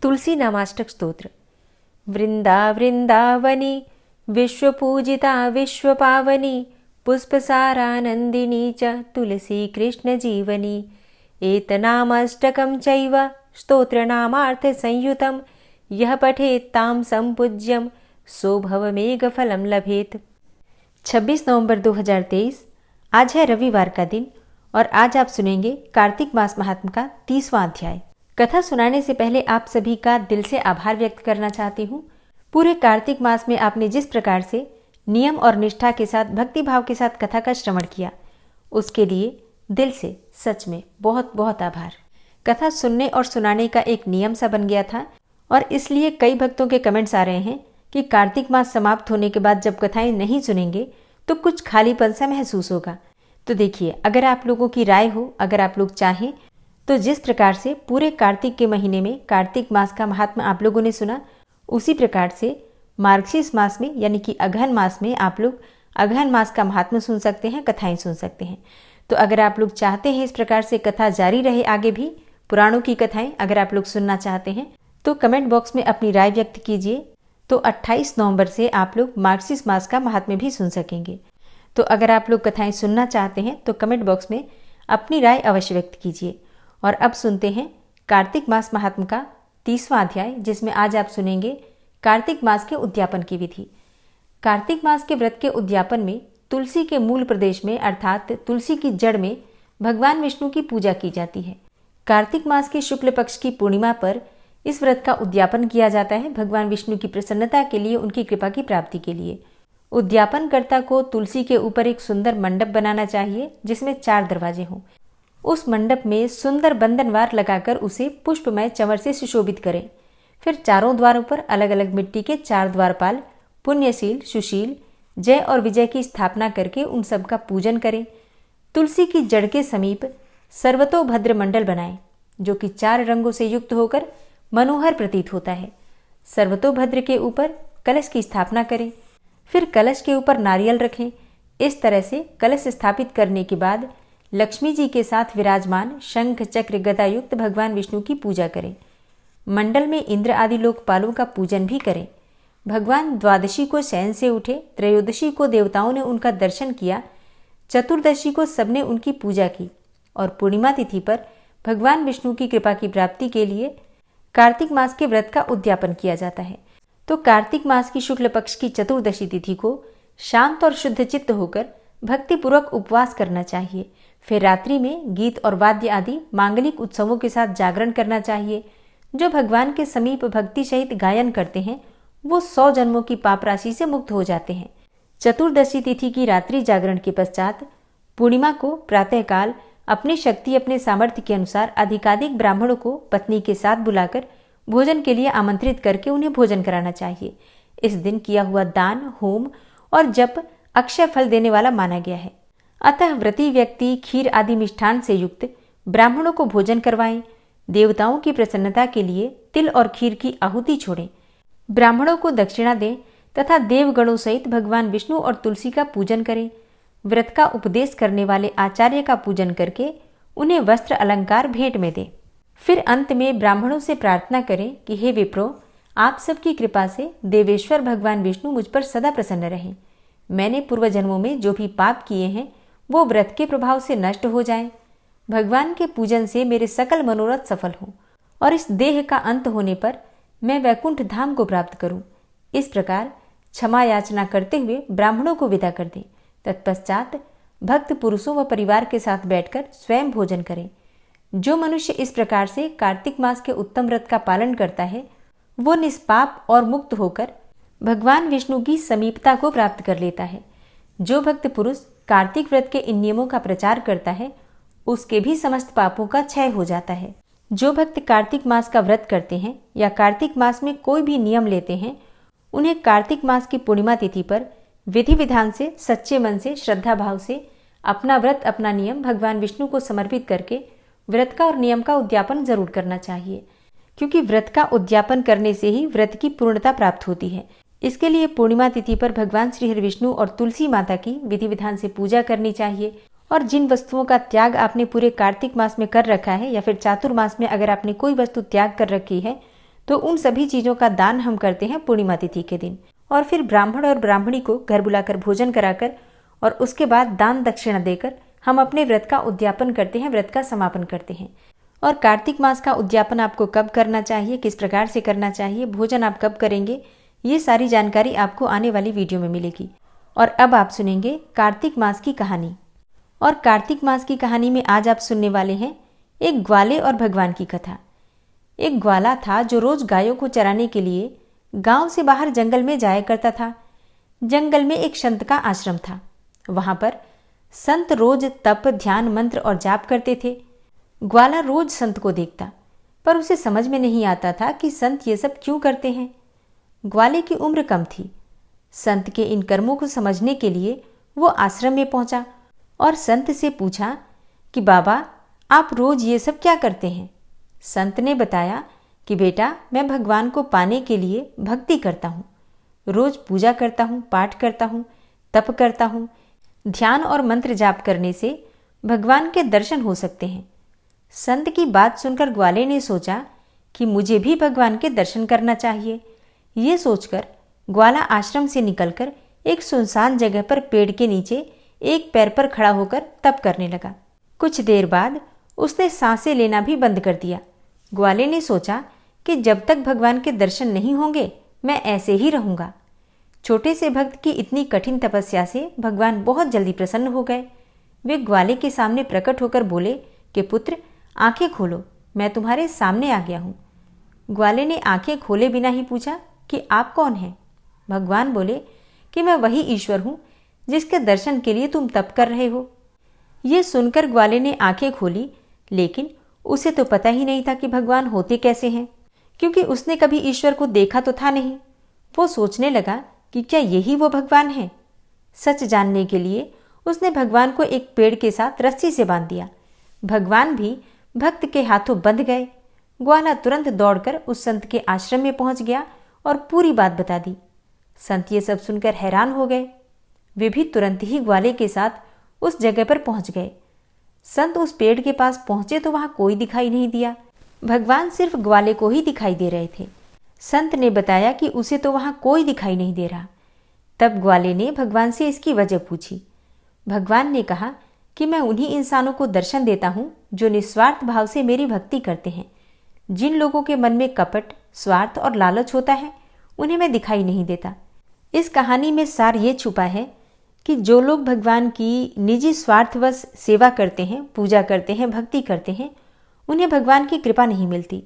तुलसी नामाष्टक स्तोत्र। वृंदावनी विश्वपूजिता विश्वपावनी पुष्पसारानंदिनी च तुलसी कृष्ण जीवनी। एतनामाष्टकं चैव स्तोत्रनामार्थ संयुतं यह पठेत् तां संपूज्यं सो भवमेघफलं लभेत। 26 नवंबर 2023 आज है रविवार का दिन और आज आप सुनेंगे कार्तिक मास महात्म का 30वां अध्याय। कथा सुनाने से पहले आप सभी का दिल से आभार व्यक्त करना चाहती हूँ। पूरे कार्तिक मास में आपने जिस प्रकार से नियम और निष्ठा के साथ भक्ति भाव के साथ कथा का श्रवण किया, उसके लिए दिल से सच में बहुत बहुत आभार। कथा सुनने और सुनाने का एक नियम सा बन गया था और इसलिए कई भक्तों के कमेंट्स आ रहे हैं कि कार्तिक मास समाप्त होने के बाद जब कथाएं नहीं सुनेंगे तो कुछ खालीपन सा महसूस होगा। तो देखिए, अगर आप लोगों की राय हो, अगर आप लोग चाहें तो जिस प्रकार से पूरे कार्तिक के महीने में कार्तिक मास का महात्मा आप लोगों ने सुना, उसी प्रकार से मार्गशीर्ष मास में यानी कि अगहन मास में आप लोग अगहन मास का महात्मा सुन सकते हैं, कथाएं सुन सकते हैं। तो अगर आप लोग चाहते हैं इस प्रकार से कथा जारी रहे, आगे भी पुराणों की कथाएं अगर आप लोग सुनना चाहते हैं तो कमेंट बॉक्स में अपनी राय व्यक्त कीजिए। तो 28 नवंबर से आप लोग मार्गशीर्ष मास का महात्म्य भी सुन सकेंगे। तो अगर आप लोग कथाएं सुनना चाहते हैं तो कमेंट बॉक्स में अपनी राय अवश्य व्यक्त कीजिए। और अब सुनते हैं कार्तिक मास महात्म्य का 30वां अध्याय, जिसमें आज आप सुनेंगे कार्तिक मास के उद्यापन की विधि। कार्तिक मास के व्रत के उद्यापन में तुलसी के मूल प्रदेश में अर्थात तुलसी की जड़ में भगवान विष्णु की पूजा की जाती है। कार्तिक मास के शुक्ल पक्ष की पूर्णिमा पर इस व्रत का उद्यापन किया जाता है भगवान विष्णु की प्रसन्नता के लिए, उनकी कृपा की प्राप्ति के लिए। उद्यापनकर्ता को तुलसी के ऊपर एक सुंदर मंडप बनाना चाहिए जिसमें 4 दरवाजे हों। उस मंडप में सुंदर बंधनवार लगाकर उसे पुष्पमय चंवर से सुशोभित करें। फिर चारों द्वारों पर अलग अलग मिट्टी के 4 द्वारपाल पुण्यशील, सुशील, जय और विजय की स्थापना करके उन सब का पूजन करें। तुलसी की जड़ के समीप सर्वतोभद्र मंडल बनाएं जो कि 4 रंगों से युक्त होकर मनोहर प्रतीत होता है। सर्वतोभद्र के ऊपर कलश की स्थापना करें। फिर कलश के ऊपर नारियल रखें। इस तरह से कलश स्थापित करने के बाद लक्ष्मी जी के साथ विराजमान शंख चक्र गदा युक्त भगवान विष्णु की पूजा करें। मंडल में इंद्र आदि लोकपालों का पूजन भी करें। भगवान द्वादशी को शयन से उठे, त्रयोदशी को देवताओं ने उनका दर्शन किया, चतुर्दशी को सबने उनकी पूजा की और पूर्णिमा तिथि पर भगवान विष्णु की कृपा की प्राप्ति के लिए कार्तिक मास के व्रत का उद्यापन किया जाता है। तो कार्तिक मास की शुक्ल पक्ष की चतुर्दशी तिथि को शांत और शुद्ध चित्त होकर भक्तिपूर्वक उपवास करना चाहिए। फिर रात्रि में गीत और वाद्य आदि मांगलिक उत्सवों के साथ जागरण करना चाहिए। जो भगवान के समीप भक्ति सहित गायन करते हैं वो 100 जन्मों की पाप राशि से मुक्त हो जाते हैं। चतुर्दशी तिथि की रात्रि जागरण के पश्चात पूर्णिमा को प्रातःकाल अपनी शक्ति अपने सामर्थ्य के अनुसार अधिकाधिक ब्राह्मणों को पत्नी के साथ बुलाकर भोजन के लिए आमंत्रित करके उन्हें भोजन कराना चाहिए। इस दिन किया हुआ दान, होम और जप अक्षय फल देने वाला माना गया है। अतः व्रती व्यक्ति खीर आदि मिष्ठान से युक्त ब्राह्मणों को भोजन करवाएं। देवताओं की प्रसन्नता के लिए तिल और खीर की आहुति छोड़ें। ब्राह्मणों को दक्षिणा दें तथा देवगणों सहित भगवान विष्णु और तुलसी का पूजन करें। व्रत का उपदेश करने वाले आचार्य का पूजन करके उन्हें वस्त्र अलंकार भेंट में दें। फिर अंत में ब्राह्मणों से प्रार्थना करें कि हे विप्रो, आप सबकी कृपा से देवेश्वर भगवान विष्णु मुझ पर सदा प्रसन्न रहें। मैंने पूर्व जन्मों में जो भी पाप किए हैं वो व्रत के प्रभाव से नष्ट हो जाएं। भगवान के पूजन से मेरे सकल मनोरथ सफल हों और इस देह का अंत होने पर मैं वैकुंठ धाम को प्राप्त करूं। इस प्रकार क्षमा याचना करते हुए ब्राह्मणों को विदा कर दें। तत्पश्चात भक्त पुरुषों व परिवार के साथ बैठकर स्वयं भोजन करें। जो मनुष्य इस प्रकार से कार्तिक मास के उत्तम व्रत का पालन करता है वो निष्पाप और मुक्त होकर भगवान विष्णु की समीपता को प्राप्त कर लेता है। जो भक्त पुरुष कार्तिक व्रत के इन नियमों का प्रचार करता है उसके भी समस्त पापों का क्षय हो जाता है। जो भक्त कार्तिक मास का व्रत करते हैं या कार्तिक मास में कोई भी नियम लेते हैं, उन्हें कार्तिक मास की पूर्णिमा तिथि पर विधि विधान से, सच्चे मन से, श्रद्धा भाव से अपना व्रत, अपना नियम भगवान विष्णु को समर्पित करके व्रत का और नियम का उद्यापन जरूर करना चाहिए, क्योंकि व्रत का उद्यापन करने से ही व्रत की पूर्णता प्राप्त होती है। इसके लिए पूर्णिमा तिथि पर भगवान श्री हरि विष्णु और तुलसी माता की विधि विधान से पूजा करनी चाहिए। और जिन वस्तुओं का त्याग आपने पूरे कार्तिक मास में कर रखा है या फिर चातुर्मास में अगर आपने कोई वस्तु त्याग कर रखी है तो उन सभी चीज़ों का दान हम करते हैं पूर्णिमा तिथि के दिन। और फिर ब्राह्मण और ब्राह्मणी को घर बुलाकर भोजन कराकर और उसके बाद दान दक्षिणा देकर हम अपने व्रत का उद्यापन करते हैं, व्रत का समापन करते हैं। और कार्तिक मास का उद्यापन आपको कब करना चाहिए, किस प्रकार से करना चाहिए, भोजन आप कब करेंगे, ये सारी जानकारी आपको आने वाली वीडियो में मिलेगी। और अब आप सुनेंगे कार्तिक मास की कहानी। और कार्तिक मास की कहानी में आज आप सुनने वाले हैं एक ग्वाले और भगवान की कथा। एक ग्वाला था जो रोज गायों को चराने के लिए गांव से बाहर जंगल में जाया करता था। जंगल में एक संत का आश्रम था। वहां पर संत रोज तप, ध्यान, मंत्र और जाप करते थे। ग्वाला रोज संत को देखता, पर उसे समझ में नहीं आता था कि संत ये सब क्यों करते हैं। ग्वाले की उम्र कम थी। संत के इन कर्मों को समझने के लिए वो आश्रम में पहुंचा और संत से पूछा कि बाबा, आप रोज ये सब क्या करते हैं। संत ने बताया कि बेटा, मैं भगवान को पाने के लिए भक्ति करता हूँ, रोज पूजा करता हूँ, पाठ करता हूँ, तप करता हूँ। ध्यान और मंत्र जाप करने से भगवान के दर्शन हो सकते हैं। संत की बात सुनकर ग्वाले ने सोचा कि मुझे भी भगवान के दर्शन करना चाहिए। ये सोचकर ग्वाला आश्रम से निकलकर एक सुनसान जगह पर पेड़ के नीचे एक पैर पर खड़ा होकर तप करने लगा। कुछ देर बाद उसने सांसें लेना भी बंद कर दिया। ग्वाले ने सोचा कि जब तक भगवान के दर्शन नहीं होंगे मैं ऐसे ही रहूंगा। छोटे से भक्त की इतनी कठिन तपस्या से भगवान बहुत जल्दी प्रसन्न हो गए। वे ग्वाले के सामने प्रकट होकर बोले कि पुत्र, आंखें खोलो, मैं तुम्हारे सामने आ गया हूं। ग्वाले ने आंखें खोले बिना ही पूछा कि आप कौन हैं। भगवान बोले कि मैं वही ईश्वर हूं जिसके दर्शन के लिए तुम तप कर रहे हो। ये सुनकर ग्वाले ने आंखें खोली, लेकिन उसे तो पता ही नहीं था कि भगवान होते कैसे हैं, क्योंकि उसने कभी ईश्वर को देखा तो था नहीं। वो सोचने लगा कि क्या यही वो भगवान है। सच जानने के लिए उसने भगवान को एक पेड़ के साथ रस्सी से बांध दिया। भगवान भी भक्त के हाथों बंध गए। ग्वाला तुरंत दौड़कर उस संत के आश्रम में पहुंच गया और पूरी बात बता दी। संत ये सब सुनकर हैरान हो गए। वे भी तुरंत ही ग्वाले के साथ उस जगह पर पहुंच गए। संत उस पेड़ के पास पहुंचे तो वहां कोई दिखाई नहीं दिया। भगवान सिर्फ ग्वाले को ही दिखाई दे रहे थे। संत ने बताया कि उसे तो वहां कोई दिखाई नहीं दे रहा। तब ग्वाले ने भगवान से इसकी वजह पूछी। भगवान ने कहा कि मैं उन्हीं इंसानों को दर्शन देता हूं जो निस्वार्थ भाव से मेरी भक्ति करते हैं। जिन लोगों के मन में कपट, स्वार्थ और लालच होता है, उन्हें मैं दिखाई नहीं देता। इस कहानी में सार ये छुपा है कि जो लोग भगवान की निजी स्वार्थवश सेवा करते हैं, पूजा करते हैं, भक्ति करते हैं, उन्हें भगवान की कृपा नहीं मिलती।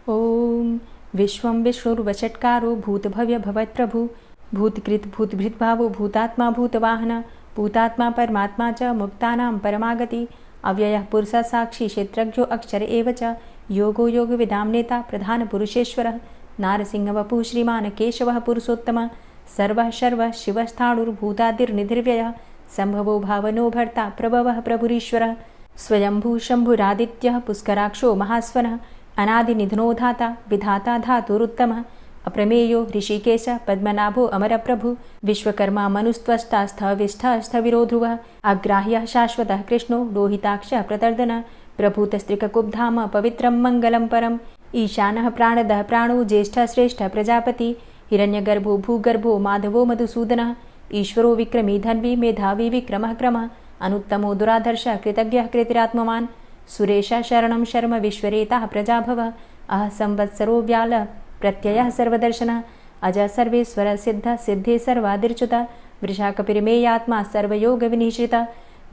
ओम विश्वं विष्णुर्वषट्कारो भूतभव्य भवत्प्रभु भूतकृत भूतभृत भावो भूतात्मा भूतवाहन भूतात्मा परमात्मा च मुक्तानां परमागति अव्ययः पुरुषः साक्षी क्षेत्रज्ञो अक्षर एव च योगो योग विदां नेता प्रधान पुरुषेश्वरः नारसिंह वपुः श्रीमान् केशवः पुरुषोत्तमः सर्वः शर्वः शिवस्थाणुर्भूतादिर्निधिर्व्ययः संभवो भावनो भर्ता प्रभवः प्रभुरीश्वरः स्वयंभू शंभुरादित्यः पुष्कराक्षो महास्वनः अनादिनिधनो धाता विधाता धातुरुत्तमः अप्रमेयो ऋषिकेश पद्मनाभो अमरप्रभु विश्वकर्मा मनुस्त्वष्टा स्थविष्ठः स्थविरो ध्रुवः अग्राह्यः शाश्वतः कृष्णो लोहिताक्षः प्रतर्दनः प्रभूतस्त्रिककुब्धाम पवित्रं मङ्गलं परम् ईशानः प्राणदः प्राणो ज्येष्ठः श्रेष्ठः प्रजापति हिरण्यगर्भो भूगर्भो माधवो मधुसूदनः ईश्वरो विक्रमी धन्वी मेधावी विक्रमः क्रमः अनुत्तमो दुराधर्षः कृतज्ञः कृतिरात्मवान् सुरेशः शरणं शर्म विश्वरेताः प्रजाभवः अह संवत्सरो व्यालः प्रत्ययः सर्वदर्शनः अजः सर्वेश्वरः सिद्धः सिद्धे सर्वादिर्च्युतः वृषाकपिर्मेयात्मा सर्वयोगविनिश्रितः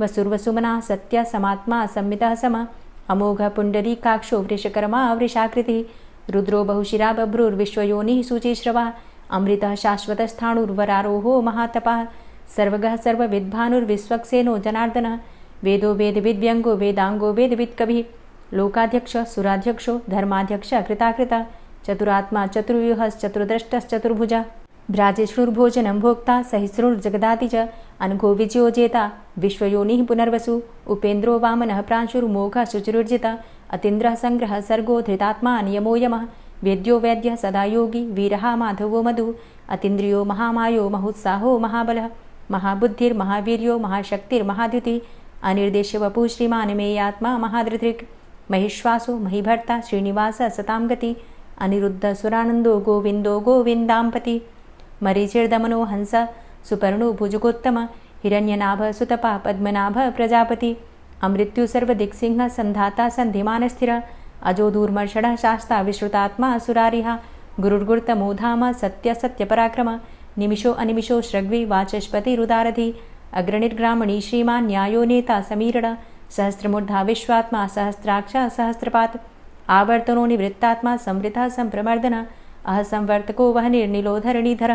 वसुर्वसुमनः सत्यः समात्मा संमितः समः अमोघः पुण्डरीकाक्षो वृषकर्मा वृषाकृतिः रुद्रो बहुशिरा बभ्रुर्विश्वयोनिः शुचिश्रवः अमृतः शाश्वतस्थाणुर्वरारोहो महातपः सर्वगः सर्वविद्भानुर्विश्वक्सेनो जनार्दनः वेदो वेदविद्व्यङ्गो वेदाङ्गो वेदवित्कविः लोकाध्यक्षः सुराध्यक्षो धर्माध्यक्षः कृताकृतः चतुरात्मा चतुर्व्यूहश्चतुर्द्रष्टश्चतुर्भुजः भ्राजिष्णुर्भोजनं भोक्ता सहिष्णुर्जगदाति च अनघो विजयो जेता विश्वयोनिः पुनर्वसु उपेन्द्रो वामनः प्रांशुर्मोघः शुचिरुर्जितः अतीन्द्रः संग्रहः सर्गो धृतात्मा नियमो यमः वेद्यो वैद्यः सदा योगी वीरः माधवो मधु अतीन्द्रियो महामायो महोत्साहो महाबलः महाबुद्धिर्महावीर्यो महाशक्तिर्महाद्युतिः अनिर्देश्य वपुः श्रीमान् मेयात्मा महाधृतिर् महिश्वासो महीभर्ता श्रीनिवासः सतां गति अनिरुद्ध सुरानंदो गोविंदो गोविंदांपति मरीचिर्दमनो हंस सुपर्णो भुजगोत्तम हिरण्यनाभ सुतपा पद्मनाभ प्रजापति अमृत्यु सर्वदिक्सिंह संधाता संधिमान स्थिर अजो दूर्मर्षण शास्ता विश्रुतात्मा सुरारिहा गुरुर्गुर्तमो धाम सत्य सत्य पराक्रम निमिषो अनिमिषो श्रग्वी वाचस्पति रुदारधि अग्रणिर्ग्रामणी श्रीमान न्यायो नेता समीरण सहस्रमूर्धा विश्वात्मा सहस्राक्ष सहस्रपात आवर्तनो निवृत्तात्मा संवृता संप्रमर्दन अहसंवर्तको वह निर्निलोधरणीधर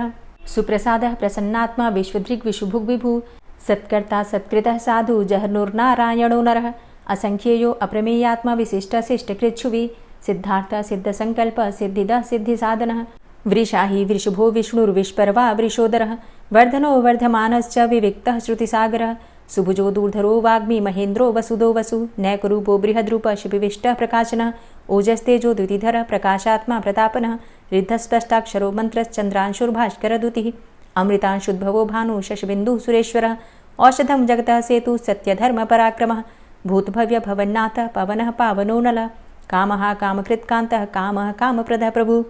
सुप्रसादः प्रसन्नात्मा विश्वदृग् विशुभुग् विभु सत्कर्ता सत्कृतः साधु जहनुर्नारायणो नरः असंख्येयो अप्रमेयात्मा विशिष्टशिष्टकृच्छुवि सिद्धार्थ सिद्धसंकल्प सिद्धिदः सिद्धिसाधनः वृषाहि वृषभो विष्णुर्विष्पर्वा वृषोदरः वर्धनो वर्धमानश्च विविक्तः श्रुतिसागरः सुभुजो दूर्धरो वाग्मी महेन्द्रो वसुदो वसु नैकरूपो बृहद्रूप शिपिविष्टः प्रकाशनः ओजस्तेजो द्युतिधर प्रकाशात्मा प्रतापनः रिद्धस्पष्टाक्षरो मन्त्रश्चन्द्रांशुर्भास्करदुतिः अमृतांशुद्भवो भानु शशबिन्दुः सुरेश्वरः औषधं जगतः सेतु सत्यधर्मपराक्रमः भूतभव्य भवन्नाथ पवनः पावनो नलः कामः कामकृत्कान्तः कामः कामप्रदः प्रभु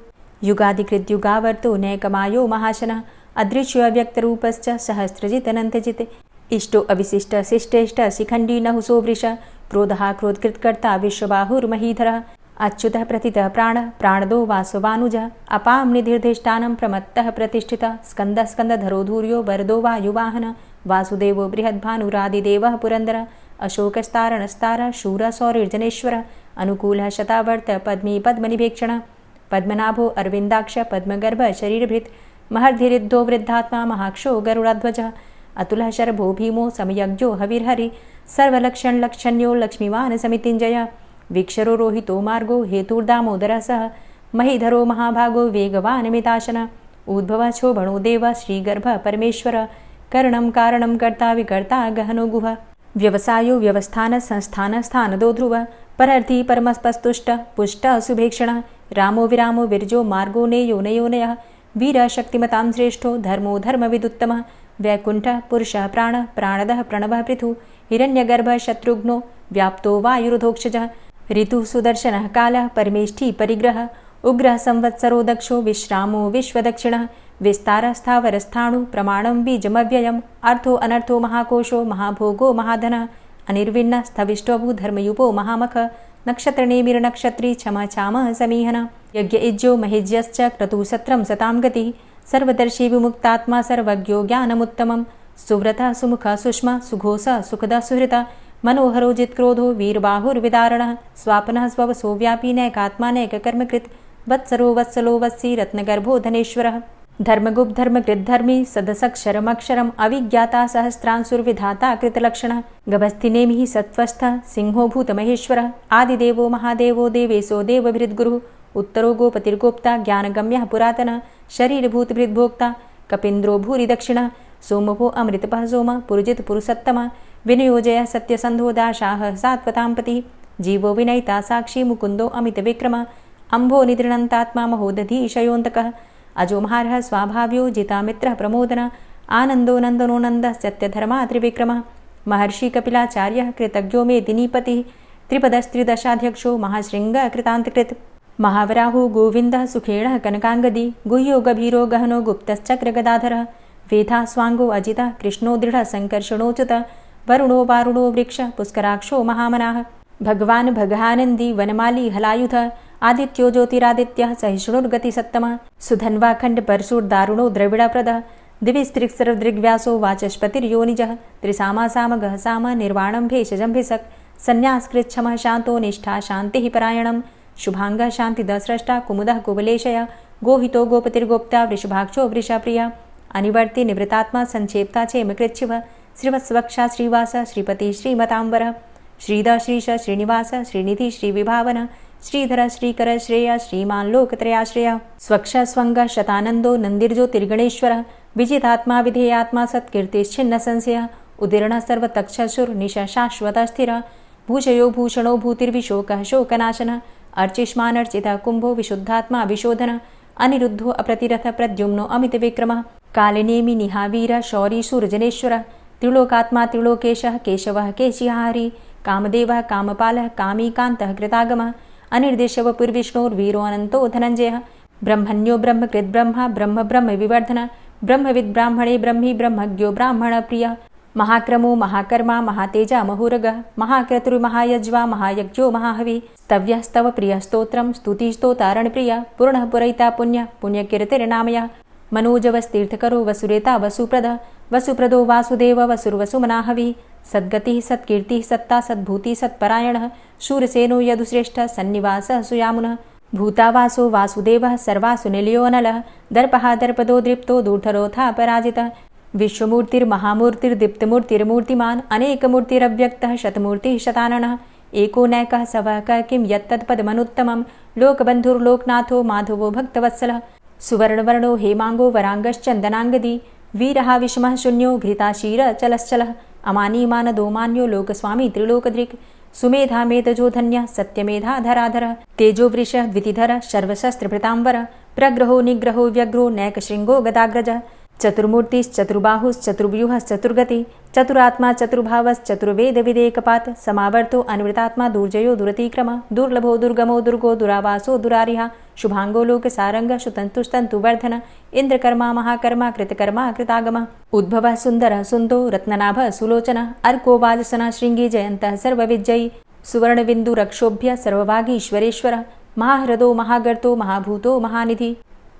युगादिकृद्युगावर्तो नैकमायो महाशनः अदृश्यो अव्यक्तरूपश्च सहस्रजितनन्तजित् इष्टो अविशिष्ट शिष्टेष्ट शिखण्डी नहुसो वृष क्रोधः क्रोधकृत्कर्ता विश्वबाहुर्महीधरः अच्युतः प्रतितः प्राणदो वासवानुजः अपां निधिर्धिष्ठानं प्रमत्तः प्रतिष्ठितः स्कन्दः स्कन्दधरो धूर्यो वरदो वायुवाहनः वासुदेवो बृहद्भानुरादिदेवः पुरन्दरः अशोकस्तारणस्तारः शूरः सौरिर्जनेश्वरः अनुकूलः शतावर्त पद्मी पद्मनिभेक्षणः पद्मनाभो अरविन्दाक्ष पद्मगर्भ शरीरभृत् महर्धिरिद्धो वृद्धात्मा महाक्षो गरुडाध्वजः अतुलः शरभो भीमो समयज्ञो हविर्हरि सर्वलक्षणलक्षण्यो लक्ष्मीवान् समितिञ्जय वीक्षरो रोहितो मार्गो हेतुर्दामोदरः सः महीधरो महाभागो वेगवान् मिताशन उद्भवः क्षोभणो देव श्रीगर्भ परमेश्वर करणं कारणं कर्ता विकर्ता गहनो गुह व्यवसायो व्यवस्थान संस्थान स्थानदो ध्रुव परर्थी परमस्पस्तुष्ट पुष्ट सुभेक्षण रामो विरामो विरजो मार्गो नेयो नयोनयः वीर शक्तिमतां श्रेष्ठो धर्मो धर्मविदुत्तमः वैकुण्ठः पुरुषः प्राणदः प्रणवः पृथु हिरण्यगर्भः शत्रुघ्नो व्याप्तो वायुरुधोक्षजः ऋतुः सुदर्शनः कालः परमेष्ठी परिग्रहः उग्रः संवत्सरो दक्षो विश्रामो विश्वदक्षिणः विस्तारः स्थावरस्थाणु प्रमाणं बीजमव्ययम् अर्थो अनर्थो महाकोशो महाभोगो महाधनः अनिर्विण्णः स्थविष्टोऽभू धर्मयुपो महामख नक्षत्रनेमिर्नक्षत्री क्षमा चामः समीहनः यज्ञ इज्यो महेज्यश्च क्रतुसत्रं सतां गतिः सर्वदर्शी विमुक्तात्मा सर्वज्ञो ज्ञानमुत्तमं सुव्रतः सुमुखः सुष्मा सुघोषः सुखदः सुहृतः मनोहरो जित्क्रोधो वीरबाहुर्विदारणः स्वापनः स्ववसो व्यापी नैकात्मा नैककर्मकृत् वत्सरो वत्सलो वत्सी रत्नगर्भो धनेश्वरः धर्मगुप्त धर्मकृद्धर्मी सदसक्षरमक्षरम् अविज्ञाता सहस्रांशुर्विधाता कृतलक्षणः गभस्तिनेमिः सत्त्वस्थः सिंहो भूतमहेश्वरः आदिदेवो महादेवो देवेशो देवभृद्गुरुः उत्तरो गोपतिर्गोप्ता ज्ञानगम्यः पुरातनः शरीरभूतभृद्भोक्ता कपीन्द्रो भूरि दक्षिणः सोमभो अमृतपः सोमः पुरुजित पुरुषोत्तमः विनियोजयः सत्यसन्धो दाशाः सात्वतांपतिः जीवो विनयिता साक्षी मुकुन्दो अमितविक्रमः अम्भो निद्रणन्तात्मा महोदधीशयोऽन्तकः अजोमहारः स्वाभाव्यो जितामित्रः प्रमोदनः आनन्दो नन्दनो नन्दः सत्यधर्मा त्रिविक्रमः महर्षि कपिलाचार्यः कृतज्ञो मेदिनीपतिः त्रिपदस्त्रिदशाध्यक्षो महाशृङ्गः कृतान्तकृत् महावराहो गोविन्दः सुखेणः कनकाङ्गदी गुह्यो गभीरो गहनो गुप्तश्चक्रगदाधरः वेधा स्वाङ्गो अजितः कृष्णो दृढः सङ्कर्षणोच्युतः वरुणो वारुणो वृक्षः पुष्कराक्षो महामनाः भगवान् भगानन्दी वनमाली हलायुधः आदित्यो ज्योतिरादित्यः सहिष्णुर्गतिसत्तमः सुधन्वाखण्ड परशुर्दारुणो द्रविडप्रदः दिविस्त्रिक्सर्वदृग्व्यासो वाचस्पतिर्योनिजः त्रिसामासामगः साम निर्वाणं भेषजं भिषक् सन्न्यासकृच्छमः शान्तो निष्ठा शान्तिः परायणं शुभाङ्गः शान्तिदस्रष्टा कुमुदः कुवलेशय गोहितो गोपतिर्गोप्ता वृषभाक्षो वृषप्रियः अनिवर्ति निवृतात्मा संक्षेप्ता चेमकृच्छिवः श्रीवत्सवक्षा श्रीवास श्रीपति श्रीमताम्बरः श्रीद श्रीश श्रीनिवास श्रीनिधि श्रीविभावन श्रीधर श्रीकर श्रेय श्रीमान् लोकत्रयाश्रयः स्वक्ष स्वङ्ग शतानन्दो नन्दिर्ज्योतिर्गणेश्वरः विजितात्मा विधेयात्मा सत्कीर्तिश्छिन्न संशयः उदीर्णः सर्वतक्षशुर्निश शाश्वतः स्थिरः भूषयो भूषणो भूतिर्विशोकः शोकनाशनः अर्चिष्मानर्चितः कुम्भो विशुद्धात्मा विशोधनः अनिरुद्धो अप्रतिरथ प्रद्युम्नो अमितविक्रमः कालिनेमि निहावीर शौरी शूरजनेश्वरः त्रिलोकात्मा त्रिलोकेशः केशवः केशिहारी कामदेवः कामपालः कामीकान्तः कृतागमः अनिर्देशव पुर्विष्णुर्वीरो अनंतो धनंजय ब्रह्मण्यो ब्रह्मकृत ब्रह्मा ब्रह्म ब्रह्म विवर्धन ब्रह्मविद ब्राह्मणे ब्रह्मी ब्रह्मज्ञो ब्राह्मण प्रिय महाक्रमो महाकर्मा महातेजा महोरग महाक्रतुर्महायज्वा महायज्ञो महाहवि स्तव्य स्तव प्रिय स्तोत्रम स्तुति स्तोतारण प्रिय पूर्ण पुरैता पुण्य पुण्यकीर्तिर्नामय मनोजवस्तीर्थकरो वसुरेता वसुप्रद वसुप्रदो वासुदेव वसुर्वसुमनाहवि सद्गति सत्कीर्ति सत्ता सद्भूति सत्परायण शूरसेनो यदुश्रेष्ठ सन्निवासः सुयामुनः भूतावासो वासुदेवः सर्वासु निलयोऽनलः दर्पः दर्पदो दृप्तो दूर्धरोऽथा पराजितः विश्वमूर्तिर्महामूर्तिर्दीप्तमूर्तिर्मूर्तिमान् अनेकमूर्तिरव्यक्तः शतमूर्तिः शताननः एको नैकः सवः किं यत्तत्पदमनुत्तमं लोकबन्धुर्लोकनाथो माधवो भक्तवत्सलः सुवर्णवर्णो हेमांगो वरांगश्चन्दनांगदी वीरः विषमः शून्यो घृताशीरचलश्चलः अमानीमानदो मान्यो लोकस्वामी त्रिलोकदृक् सुमेधा मेधजो धन्यः सत्यमेधा धराधरः तेजो वृषः द्वितिधरः सर्वशस्त्रभृताम्बरः प्रग्रहो निग्रहो व्यग्रो नैकशृङ्गो गदाग्रजः चतुर्मूर्तिश्चतुर्बाहुश्चतुर्व्यूहश्चतुर्गति चतुरात्मा चतुर्भावश्चतुर्वेदविदेकपात् समावर्तो अनिवृतात्मा दुर्जयो दुरतिक्रम दुर्लभो दुर्गमो दुर्गो दुरावासो दुरारिहा शुभांगो लोकसारंग शुतन्तुस्तन्तुवर्धन इन्द्रकर्मा महाकर्मा कृतकर्मा कृतागमः उद्भवः सुन्दरः सुन्दो रत्ननाभः सुलोचनः अर्को वाजसनः शृङ्गी जयन्तः सर्वविजयी सुवर्णबिन्दुरक्षोभ्य सर्वभागीश्वरेश्वरः महाह्रदो महागर्तो महाभूतो महानिधि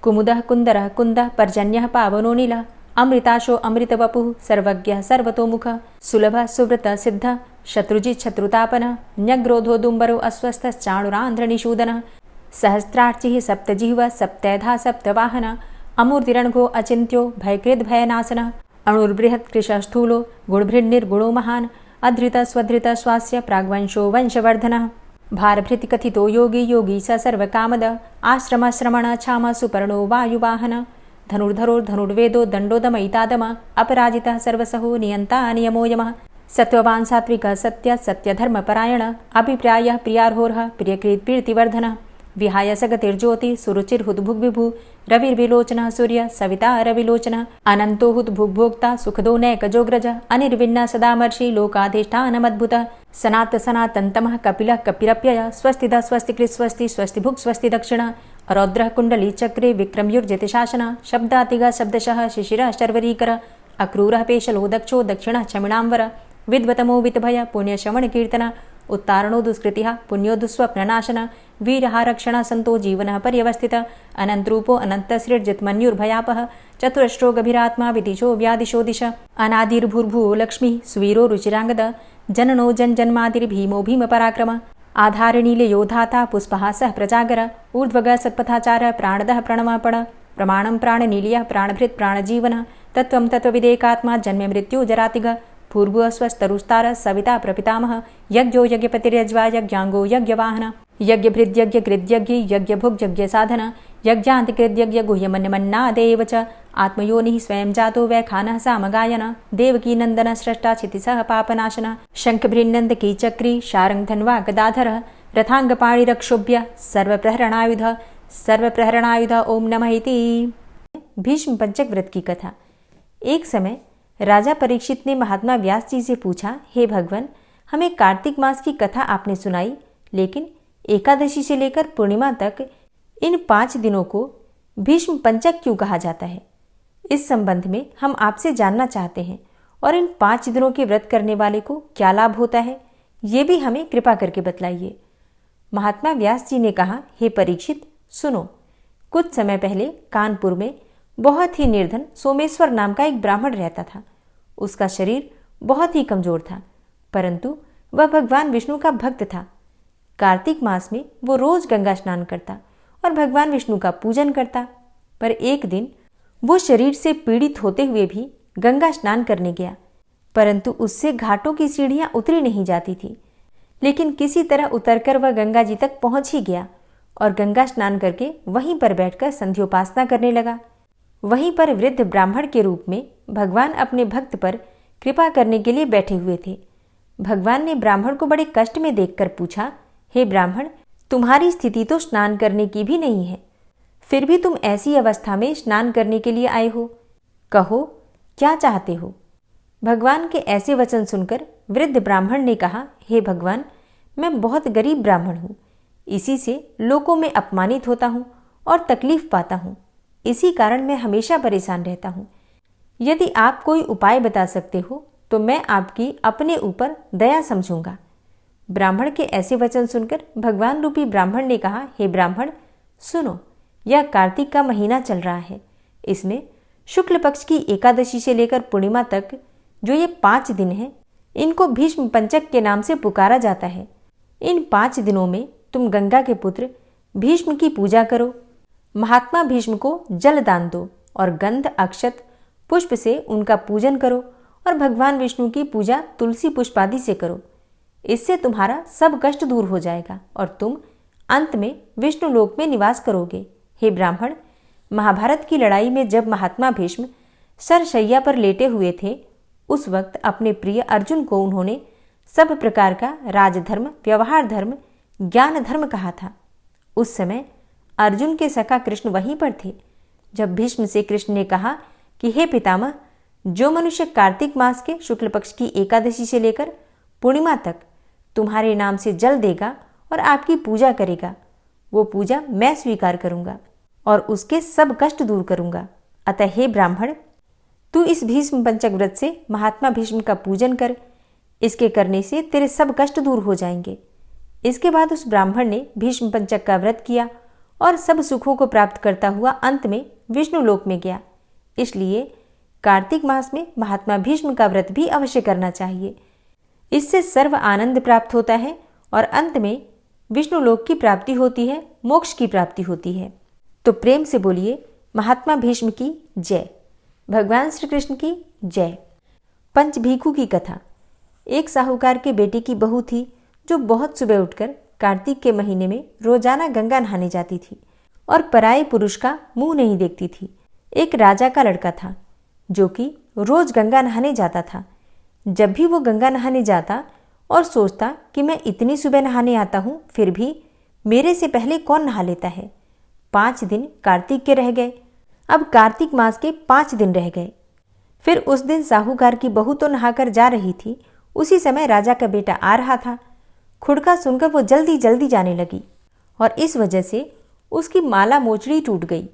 कुमुदः कुन्दरः कुन्दः पर्जन्यः पावनो नीलः अमृताशो अमृतवपुः सर्वज्ञः सर्वतोमुखः सुलभः सुव्रतः सिद्धः शत्रुजित् शत्रुतापनः न्यग्रोधो दुम्बरो अस्वस्थश्चाणुरान्ध्रनिषूदनः सहस्रार्चिः सप्तजिह्वः सप्तैधा सप्तवाहनः अमूर्तिरणघो अचिन्त्यो भयकृद्भयनाशनः अणुर्बृहत् कृशस्थूलो गुणभृन्निर्गुणो महान् अधृतः स्वधृतः स्वास्य प्राग्वंशो वंशवर्धनः भारभृतिकथितो योगी योगी स सर्वकामद आश्रमश्रमण क्षाम सुपर्णो वायुवाहन धनुर्धरोर्धनुर्वेदो दण्डोदमयितादम अपराजितः सर्वसहो नियन्ता नियमो यमः सत्त्ववान् सात्विकः सत्य सत्यधर्मपरायण अभिप्रायः प्रियार्होर्ह प्रियकृत्प्रीतिवर्धनः विहाय सगतिर्ज्योति सुरुचिर्हुद्भुग्विभु रविर्विलोचनः सूर्य सविता रविलोचनः अनन्तो हुद्भुग्भोक्ता सुखदो नैकजोग्रज अनिर्विण्ण सदामर्षि लोकाधिष्ठानमद्भुतः सनात सनातन्तमः कपिलः कपिरप्यय स्वस्तिदः स्वस्तिकृत् स्वस्ति स्वस्तिभुक् स्वस्ति दक्षिणः रौद्रः कुण्डली चक्रे विक्रमयुर्जितशासनः शब्दातिगः शब्दशः शिशिरः शर्वरीकरः अक्रूरः पेशलो दक्षो दक्षिणः क्षमिणाम्बर विद्वतमो वितभय पुण्यश्रवणकीर्तन उत्तारणो दुष्कृतिः पुण्यो दुःस्वप्ननाशन वीरः रक्षणः सन्तो जीवनः पर्यवस्थितः अनन्तरूपो अनन्तसृर्जितमन्युर्भयापः चतुरश्रो गभीरात्मा विदिशो व्यादिशो दिश अनादिर्भूर्भुवो लक्ष्मीः सुवीरो रुचिराङ्गद जननो जन्मादिर्भीमो भीमपराक्रम आधारनीलयोधाता पुष्पहासः प्रजागर ऊर्ध्वगः सत्पथाचारः प्राणदः प्रणवपण प्रमाणं प्राणनीलयः प्राणभृत् प्राणजीवनः तत्त्वं तत्त्वविदेकात्मा जन्ममृत्यु जरातिगः भूर्भुवस्वस्तरुस्तार सविता प्रपितामह यज्ञो यज्ञपतिर्यज्वा यज्ञांगो यज्ञवाहन यज्ञभृद्यज्ञकृद्यज्ञ यज्ञभुग्यज्ञसाधन यज्ञान्तिकृद्यज्ञ गुह्यमन्यमन्नादेव च आत्मयोनिः स्वयं जातो वैखानः सामगायन देवकी नन्दन स्रष्टा क्षितिसः पापनाशन शङ्खभृन्नन्दकी चक्री शारङ्गधन्वा गदाधरः रथाङ्गपाणिरक्षोभ्य सर्वप्रहरणायुध ओम नमः इति। भीष्म पंचक व्रत की कथा। एक समय राजा परीक्षित ने महात्मा व्यास जी से पूछा, हे भगवान, हमें कार्तिक मास की कथा आपने सुनाई, लेकिन एकादशी से लेकर पूर्णिमा तक इन 5 दिनों को भीष्म पंचक क्यों कहा जाता है? इस संबंध में हम आपसे जानना चाहते हैं और इन 5 दिनों के व्रत करने वाले को क्या लाभ होता है, ये भी हमें कृपा करके बतलाइए। महात्मा व्यास जी ने कहा, हे परीक्षित, सुनो। कुछ समय पहले कानपुर में बहुत ही निर्धन सोमेश्वर नाम का एक ब्राह्मण रहता था। उसका शरीर बहुत ही कमजोर था, परंतु वह भगवान विष्णु का भक्त था। कार्तिक मास में वो रोज गंगा स्नान करता और भगवान विष्णु का पूजन करता। पर एक दिन वो शरीर से पीड़ित होते हुए भी गंगा स्नान करने गया, परंतु उससे घाटों की सीढ़ियां उतरी नहीं जाती थी। लेकिन किसी तरह उतरकर वह गंगा जी तक पहुंच ही गया और गंगा स्नान करके वहीं पर बैठकर संध्योपासना करने लगा। वहीं पर वृद्ध ब्राह्मण के रूप में भगवान अपने भक्त पर कृपा करने के लिए बैठे हुए थे। भगवान ने ब्राह्मण को बड़े कष्ट में देखकर पूछा, हे ब्राह्मण, तुम्हारी स्थिति तो स्नान करने की भी नहीं है, फिर भी तुम ऐसी अवस्था में स्नान करने के लिए आए हो, कहो क्या चाहते हो? भगवान के ऐसे वचन सुनकर वृद्ध ब्राह्मण ने कहा, हे भगवान, मैं बहुत गरीब ब्राह्मण हूँ, इसी से लोगों में अपमानित होता हूँ और तकलीफ पाता हूँ। इसी कारण मैं हमेशा परेशान रहता हूँ। यदि आप कोई उपाय बता सकते हो तो मैं आपकी अपने ऊपर दया समझूंगा। ब्राह्मण के ऐसे वचन सुनकर भगवान रूपी ब्राह्मण ने कहा, हे ब्राह्मण सुनो, यह कार्तिक का महीना चल रहा है। इसमें शुक्ल पक्ष की एकादशी से लेकर पूर्णिमा तक जो ये 5 दिन हैं, इनको भीष्म पंचक के नाम से पुकारा जाता है। इन 5 दिनों में तुम गंगा के पुत्र भीष्म की पूजा करो, महात्मा भीष्म को जल दान दो और गंध अक्षत पुष्प से उनका पूजन करो और भगवान विष्णु की पूजा तुलसी पुष्प आदि से करो। इससे तुम्हारा सब कष्ट दूर हो जाएगा और तुम अंत में विष्णु लोक में निवास करोगे। हे ब्राह्मण, महाभारत की लड़ाई में जब महात्मा भीष्म सरशैया पर लेटे हुए थे, उस वक्त अपने प्रिय अर्जुन को उन्होंने सब प्रकार का राजधर्म, व्यवहार धर्म, ज्ञान धर्म कहा था। उस समय अर्जुन के सखा कृष्ण वहीं पर थे। जब भीष्म से कृष्ण ने कहा कि हे पितामह, जो मनुष्य कार्तिक मास के शुक्ल पक्ष की एकादशी से लेकर पूर्णिमा तक तुम्हारे नाम से जल देगा और आपकी पूजा करेगा, वो पूजा मैं स्वीकार करूंगा और उसके सब कष्ट दूर करूंगा। अतः हे ब्राह्मण, तू इस भीष्म पंचक व्रत से महात्मा भीष्म का पूजन कर। इसके करने से तेरे सब कष्ट दूर हो जाएंगे। इसके बाद उस ब्राह्मण ने भीष्म पंचक का व्रत किया और सब सुखों को प्राप्त करता हुआ अंत में विष्णु लोक में गया। इसलिए कार्तिक मास में महात्मा भीष्म का व्रत भी अवश्य करना चाहिए। इससे सर्व आनंद प्राप्त होता है और अंत में विष्णु लोक की प्राप्ति होती है, मोक्ष की प्राप्ति होती है। तो प्रेम से बोलिए महात्मा भीष्म की जय, भगवान श्री कृष्ण की जय। पंचभीखू की कथा। एक साहूकार के बेटे की बहू थी जो बहुत सुबह उठकर कार्तिक के महीने में रोजाना गंगा नहाने जाती थी और पराये पुरुष का मुंह नहीं देखती थी। एक राजा का लड़का था जो कि रोज गंगा नहाने जाता था। जब भी वो गंगा नहाने जाता और सोचता कि मैं इतनी सुबह नहाने आता हूँ, फिर भी मेरे से पहले कौन नहा लेता है। 5 दिन कार्तिक के रह गए। अब कार्तिक मास के 5 दिन रह गए। फिर उस दिन साहूकार की बहू तो नहाकर जा रही थी। उसी समय राजा का बेटा आ रहा था। खुड़का सुनकर वो जल्दी जल्दी जाने लगी और इस वजह से उसकी माला मोचड़ी टूट गई।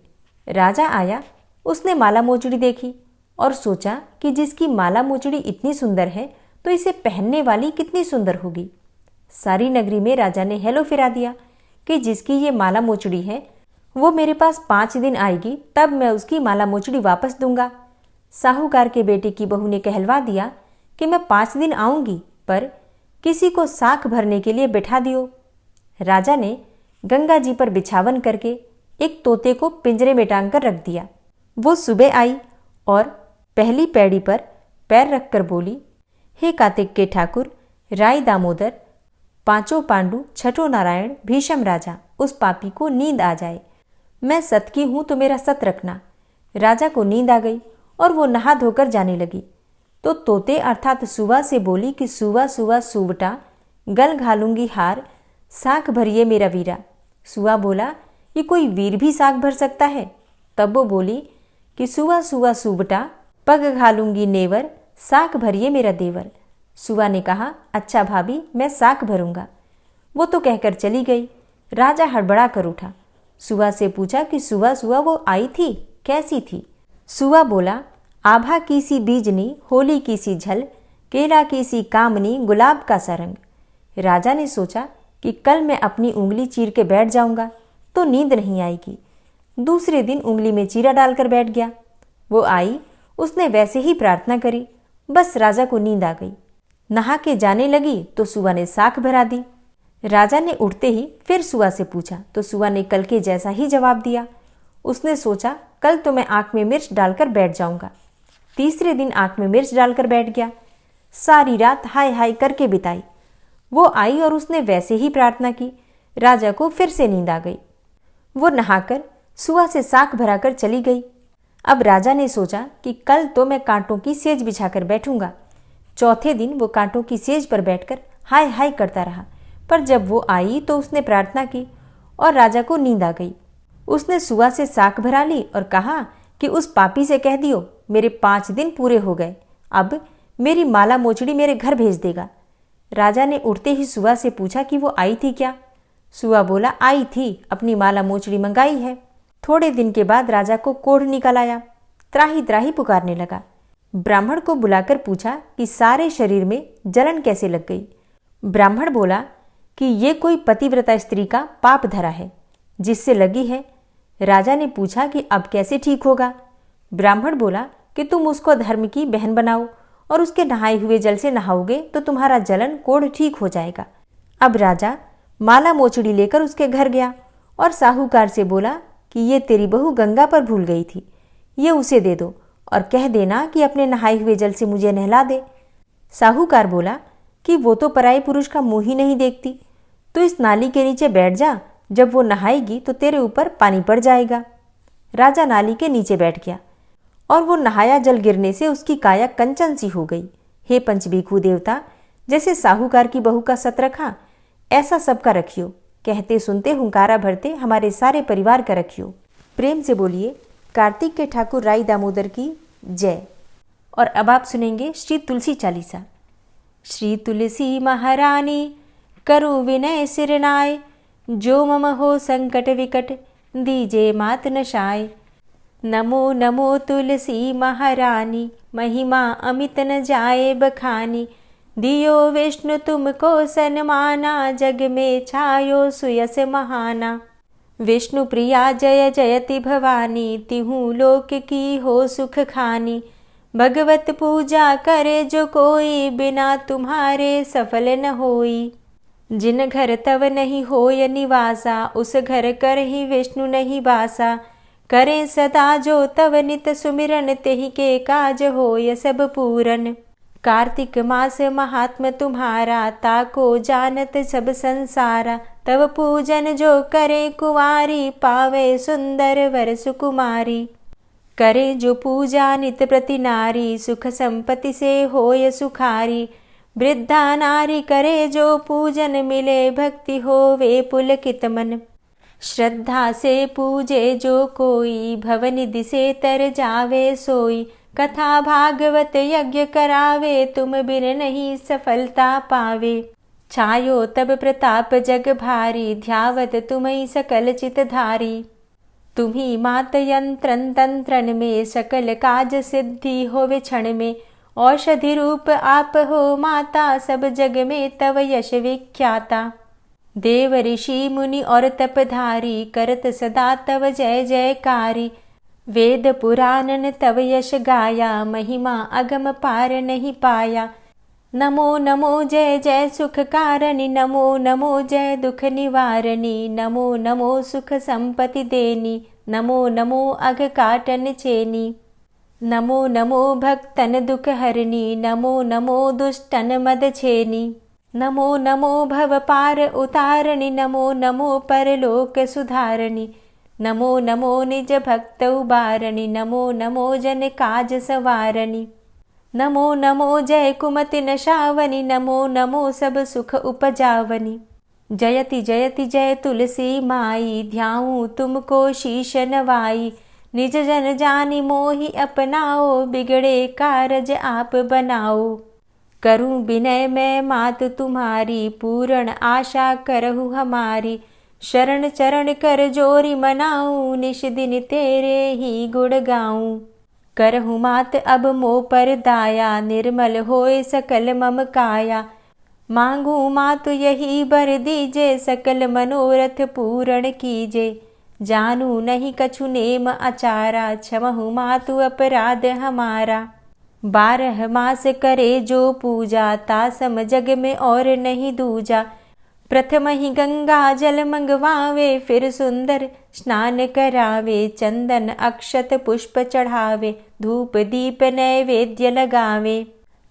राजा आया, उसने माला मोचड़ी देखी और सोचा कि जिसकी माला मोचड़ी इतनी सुंदर है तो इसे पहनने वाली कितनी सुंदर होगी। सारी नगरी में राजा ने हेलो फिरा दिया कि जिसकी ये माला मोचड़ी है वो मेरे पास 5 दिन आएगी, तब मैं उसकी माला मोचड़ी वापस दूंगा। साहूकार के बेटे की बहू ने कहलवा दिया कि मैं 5 दिन आऊंगी, पर किसी को साख भरने के लिए बिठा दियो। राजा ने गंगा जी पर बिछावन करके एक तोते को पिंजरे में टांग कर रख दिया। वो सुबह आई और पहली पैड़ी पर पैर रखकर बोली, हे कार्तिक के ठाकुर, राय दामोदर, 5 पांडु, 6 नारायण, भीषम राजा, उस पापी को नींद आ जाए। मैं सत की हूं तो मेरा सत रखना। राजा को नींद आ गई और वो नहा धोकर जाने लगी तो तोते अर्थात सुवा से बोली कि सुवा सुवा सुवटा, गल घालूंगी हार, साख भरिए मेरा वीरा। सुवा बोला, ये कोई वीर भी साख भर सकता है? तब वो बोली कि सुवा सुवा सुवटा, पग घालूंगी नेवर, साख भरिए मेरा देवर। सुवा ने कहा, अच्छा भाभी, मैं साख भरूंगा। वो तो कहकर चली गई। राजा हड़बड़ा कर उठा। सुवा से पूछा कि सुवा सुवा वो आई थी, कैसी थी? सुवा बोला, आभा की सी बीजनी, होली की सी झल, केला की सी कामनी, गुलाब का सा रंग। राजा ने सोचा कि कल मैं अपनी उंगली चीर के बैठ जाऊंगा तो नींद नहीं आएगी। दूसरे दिन उंगली में चीरा डालकर बैठ गया। वो आई, उसने वैसे ही प्रार्थना करी, बस राजा को नींद आ गई। नहा के जाने लगी तो सुवा ने साख भरा दी। राजा ने उठते ही फिर सुवा से पूछा तो सुवा ने कल के जैसा ही जवाब दिया। उसने सोचा कल तो मैं आंख में मिर्च डालकर बैठ जाऊंगा। तीसरे दिन आंख में मिर्च डालकर बैठ गया। सारी रात हाय हाय करके बिताई। वो आई और उसने वैसे ही प्रार्थना की। राजा को फिर से नींद आ गई। वो नहाकर सुवा से साख भराकर चली गई। अब राजा ने सोचा कि कल तो मैं कांटों की सेज बिछाकर बैठूंगा। चौथे दिन वो कांटों की सेज पर बैठकर हाय हाय करता रहा, पर जब वो आई तो उसने प्रार्थना की और राजा को नींद आ गई। उसने सुवा से साख भरा ली और कहा कि उस पापी से कह दियो मेरे 5 दिन पूरे हो गए, अब मेरी माला मोचड़ी मेरे घर भेज देगा। राजा ने उठते ही सुवा से पूछा कि वो आई थी क्या? सुआ बोला, आई थी, अपनी माला मोचड़ी मंगाई है। थोड़े दिन के बाद राजा को कोढ़ निकल आया, त्राही त्राही पुकारने लगा। ब्राह्मण को बुलाकर पूछा कि सारे शरीर में जलन कैसे लग गई। ब्राह्मण बोला कि ये कोई पतिव्रता स्त्री का पाप धरा है जिससे लगी है। राजा ने पूछा कि अब कैसे ठीक होगा। ब्राह्मण बोला कि तुम उसको धर्म की बहन बनाओ और उसके नहाए हुए जल से नहाओगे तो तुम्हारा जलन कोढ़ ठीक हो जाएगा। अब राजा माला मोचड़ी लेकर उसके घर गया और साहूकार से बोला कि ये तेरी बहू गंगा पर भूल गई थी, ये उसे दे दो और कह देना कि अपने नहाए हुए जल से मुझे नहला दे। साहूकार बोला कि वो तो पराये पुरुष का मुंह ही नहीं देखती, तो इस नाली के नीचे बैठ जा, जब वो नहाएगी तो तेरे ऊपर पानी पड़ जाएगा। राजा नाली के नीचे बैठ गया और वो नहाया जल गिरने से उसकी काया कंचन सी हो गई। हे पंचभीखू देवता, जैसे साहूकार की बहू का सत रखा ऐसा सबका रखियो, कहते सुनते हुंकारा भरते हमारे सारे परिवार का रखियो। प्रेम से बोलिए कार्तिक के ठाकुर राई दामोदर की जय। और अब आप सुनेंगे श्री तुलसी चालीसा। श्री तुलसी महारानी करो विनय सिरनाय, जो मम हो संकट विकट दीजे मात नशाय। नमो नमो तुलसी महारानी, महिमा अमित न जाए बखानी। दियो विष्णु तुमको सन्माना, जग में छायो सुयस महाना। विष्णु प्रिया जय जयति भवानी, तिहु लोक की हो सुख खानी। भगवत पूजा करे जो कोई, बिना तुम्हारे सफल न होई। जिन घर तव नहीं होय निवासा, उस घर कर ही विष्णु नहीं बासा। करें सदा जो तव नित सुमिरन, तेहि के काज होय सब पूरन। कार्तिक मास महात्म तुम्हारा, ताको जानत सब संसारा। तव पूजन जो करे कुंवारी, पावे सुंदर वर सुकुमारी। करे जो पूजा नित प्रति नारी, सुख संपत्ति से होय सुखारी। वृद्धा नारी करे जो पूजन, मिले भक्ति होवे पुलकित मन। श्रद्धा से पूजे जो कोई, भवनिधि से तर जावे सोई। कथा भागवत यज्ञ करावे, तुम बिन नहीं सफलता पावे। छायो तब प्रताप जग भारी, ध्यावत तुम्हीं सकल चित धारी। तुम्ही मात यंत्रन तंत्रन में, सकल काज सिद्धि होवे क्षण में। औषधि रूप आप हो माता, सब जग में तव यश विख्याता। देव ऋषि मुनि और तपधारी, करत सदा तव जय जयकारी। वेद पुराणन तव यश गाया, महिमा अगम पार नहीं पाया। नमो नमो जय जय सुख कारणि, नमो नमो जय दुख निवारणी। नमो नमो सुख संपत्ति देनी, नमो नमो अघ काटन चेनी। नमो नमो भक्तन दुख हरणी, नमो नमो दुष्टन मद छेनी। नमो नमो भव पार उतारणी, नमो नमो परलोक सुधारणी। नमो नमो निज भक्त उबारणी, नमो नमो जन काज सवारणी। नमो नमो जय कुमति नशावनी, नमो नमो सब सुख उपजावनी। जयति जयति जय तुलसी माई, ध्याऊं तुमको शीश नवाई। निज जन जानी मोहि अपनाओ, बिगड़े कारज आप बनाओ। करूं विनय मैं मात तुम्हारी, पूर्ण आशा करहु हमारी। शरण चरण कर जोरी मनाऊं, निश दिन तेरे ही गुण गाऊं। करहु मात अब मोह पर दाया, निर्मल होए सकल मम काया। मांगू मातु यही बर दीजे, सकल मनोरथ पूर्ण कीजे। जानू नहीं कछु नेम आचारा, क्षमहु मातु अपराध हमारा। 12 मास करे जो पूजा, तासम जग में और नहीं दूजा। प्रथम ही गंगा जल मंगवावे, फिर सुंदर स्नान करावे। चंदन अक्षत पुष्प चढ़ावे, धूप दीप नैवेद्य लगावे।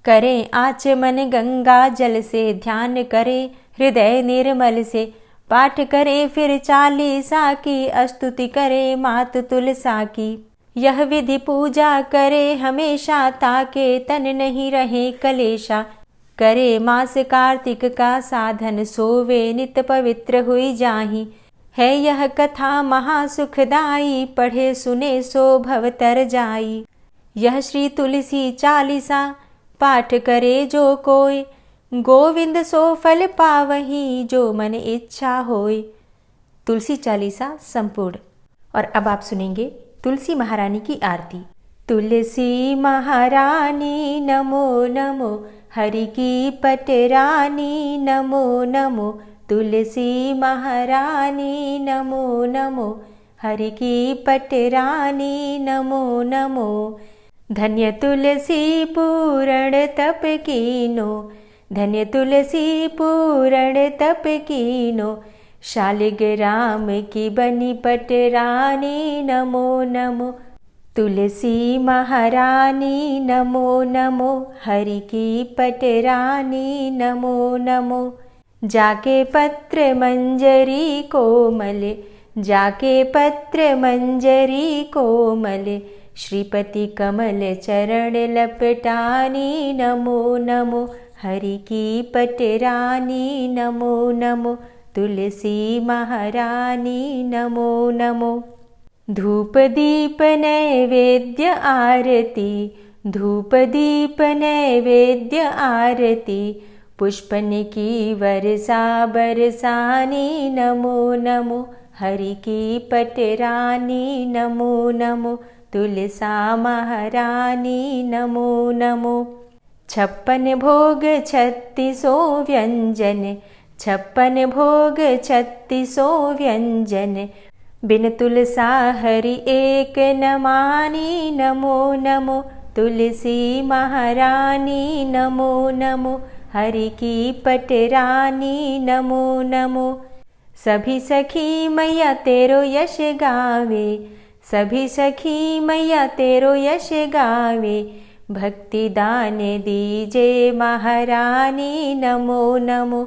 करें आचमन गंगा जल से, ध्यान करे हृदय निर्मल से। पाठ करे फिर चालीसा की, स्तुति करे मात तुलसा की। यह विधि पूजा करे हमेशा, ताके तन नहीं रहे कलेशा। करे मास कार्तिक का साधन, सोवे नित पवित्र हुई जाहि। है यह कथा महासुखदाई, पढ़े सुने सो भव तर जाई। यह श्री तुलसी चालीसा, पाठ करे जो कोई। गोविंद सो फल पावहीं जो मन इच्छा होय। तुलसी चालीसा संपूर्ण। और अब आप सुनेंगे तुलसी महारानी की आरती। तुलसी महारानी नमो नमो, हरि की पटरानी नमो नमो। तुलसी महारानी नमो नमो, हरि की पटरानी नमो नमो। धन्य तुलसी पूरण तप कीनो, धन्य तुलसी पूरण तप कीनो। शालिग्राम की बनी पटरानी नमो नमो। तुलसी महारानी नमो नमो, हरि की पटरानी नमो नमो। जाके पत्र मंजरी कोमल, जाके पत्र मंजरी कोमल। श्रीपति कमल चरण लपटानी नमो नमो, हरि की पटरानी नमो नमो। तुलसी महारानी नमो नमो। धूप दीप नैवेद्य आरती, धूप दीप नैवेद्य आरती। पुष्पन की वर्षा बरसानी नमो नमो, हरि की पटरानी नमो नमो। तुलसा महारानी नमो नमो। 56 भोग 36 व्यंजन, 56 भोग 36 व्यंजन। बिन तुलसा हरि एक न मानी नमो नमो। तुलसी महारानी नमो नमो, हरि की पटरानी नमो नमो। सभी सखी मैया तेरो यश गावे, सभी सखी मैया तेरो यश गावे। भक्ति दान दीजे महारानी नमो नमो।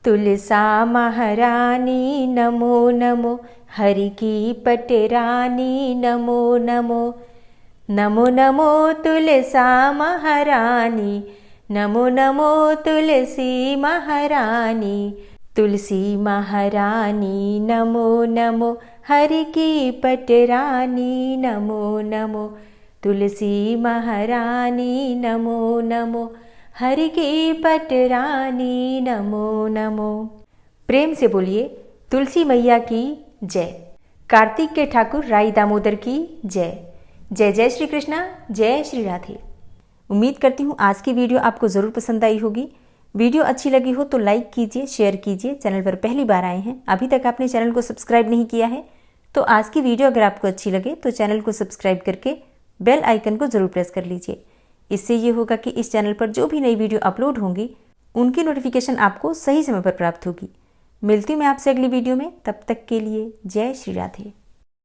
तुलसा महारानी नमो नमो, हरि की पटरानी नमो नमो। नमो नमो तुलसा महारानी, नमो नमो तुलसी महारानी। तुलसी महारानी नमो नमो, हरि की पटरानी नमो नमो। तुलसी महारानी नमो नमो, हरि की पटरानी नमो नमो। प्रेम से बोलिए तुलसी मैया की जय। कार्तिक के ठाकुर राई दामोदर की जय। जय जय श्री कृष्णा, जय श्री राधे। उम्मीद करती हूँ आज की वीडियो आपको ज़रूर पसंद आई होगी। वीडियो अच्छी लगी हो तो लाइक कीजिए, शेयर कीजिए। चैनल पर पहली बार आए हैं, अभी तक आपने चैनल को सब्सक्राइब नहीं किया है तो आज की वीडियो अगर आपको अच्छी लगे तो चैनल को सब्सक्राइब करके बेल आइकन को ज़रूर प्रेस कर लीजिए। इससे ये होगा कि इस चैनल पर जो भी नई वीडियो अपलोड होंगी उनकी नोटिफिकेशन आपको सही समय पर प्राप्त होगी। मिलती हूँ मैं आपसे अगली वीडियो में, तब तक के लिए जय श्री राधे।